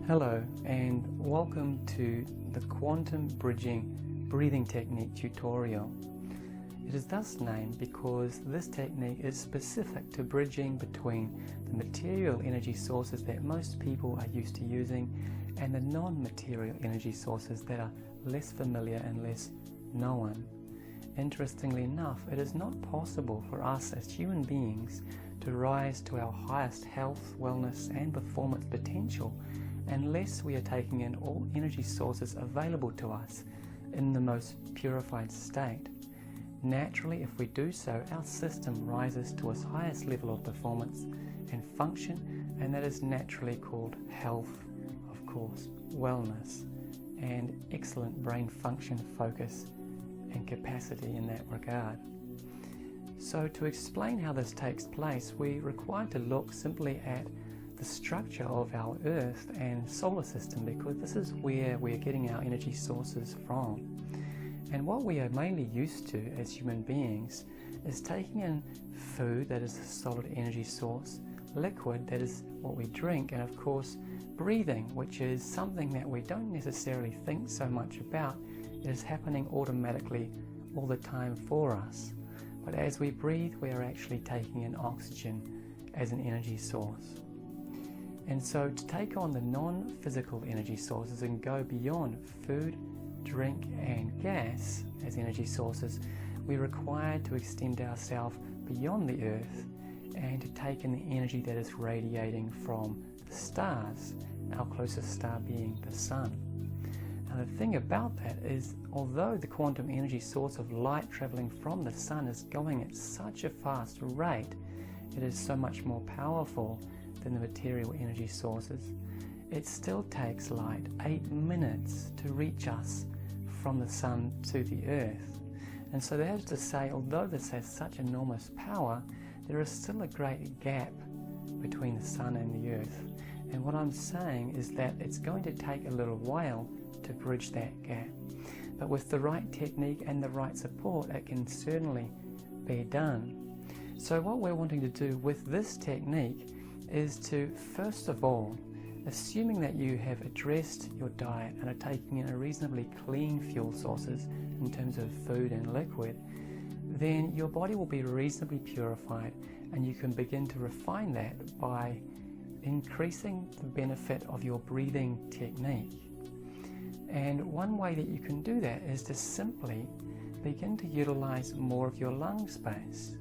Hello and welcome to the Quantum Bridging Breathing Technique tutorial. It is thus named because this technique is specific to bridging between the material energy sources that most people are used to using and the non-material energy sources that are less familiar and less known. Interestingly enough, it is not possible for us as human beings to rise to our highest health, wellness and performance potential unless we are taking in all energy sources available to us in the most purified state. Naturally, if we do so, our system rises to its highest level of performance and function, and that is naturally called health, of course, wellness, and excellent brain function, focus, and capacity in that regard. So to explain how this takes place, we require to look simply at the structure of our Earth and solar system, because this is where we're getting our energy sources from. And what we are mainly used to as human beings is taking in food, that is a solid energy source, liquid, that is what we drink, and of course breathing, which is something that we don't necessarily think so much about. It is happening automatically all the time for us. But as we breathe, we are actually taking in oxygen as an energy source. And so to take on the non-physical energy sources and go beyond food, drink and gas as energy sources, we require to extend ourselves beyond the Earth and to take in the energy that is radiating from the stars, our closest star being the Sun. Now the thing about that is, although the quantum energy source of light traveling from the Sun is going at such a fast rate, it is so much more powerful than the material energy sources, it still takes light 8 minutes to reach us from the Sun to the Earth. And so that is to say, although this has such enormous power, there is still a great gap between the Sun and the Earth. And what I'm saying is that it's going to take a little while to bridge that gap. But with the right technique and the right support, it can certainly be done. So what we're wanting to do with this technique is to, first of all, assuming that you have addressed your diet and are taking in a reasonably clean fuel sources in terms of food and liquid, then your body will be reasonably purified, and you can begin to refine that by increasing the benefit of your breathing technique. And one way that you can do that is to simply begin to utilize more of your lung space.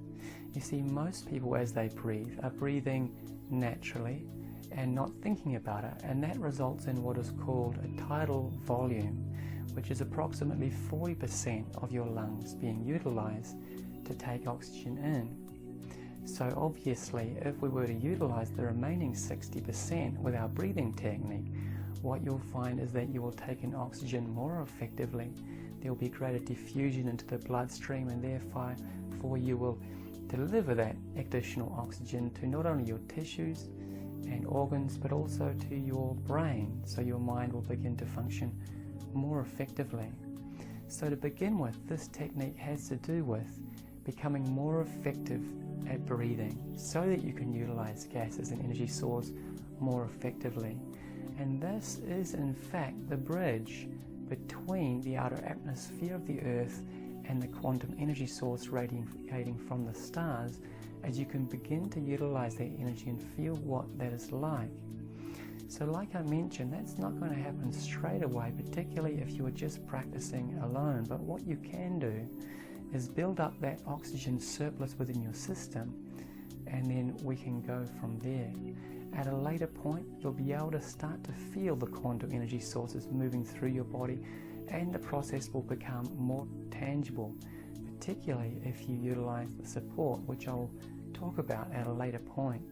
You see, most people as they breathe are breathing naturally and not thinking about it, and that results in what is called a tidal volume, which is approximately 40% of your lungs being utilized to take oxygen in. So obviously, if we were to utilize the remaining 60% with our breathing technique, what you'll find is that you will take in oxygen more effectively. There will be greater diffusion into the bloodstream, and therefore you will deliver that additional oxygen to not only your tissues and organs, but also to your brain, so your mind will begin to function more effectively. So to begin with, this technique has to do with becoming more effective at breathing so that you can utilize gas as an energy source more effectively. And this is in fact the bridge between the outer atmosphere of the Earth and the quantum energy source radiating from the stars, as you can begin to utilize that energy and feel what that is like. So like I mentioned, that's not going to happen straight away, particularly if you are just practicing alone. But what you can do is build up that oxygen surplus within your system, and then we can go from there. At a later point, you'll be able to start to feel the quantum energy sources moving through your body, and the process will become more tangible, particularly if you utilize the support, which I'll talk about at a later point.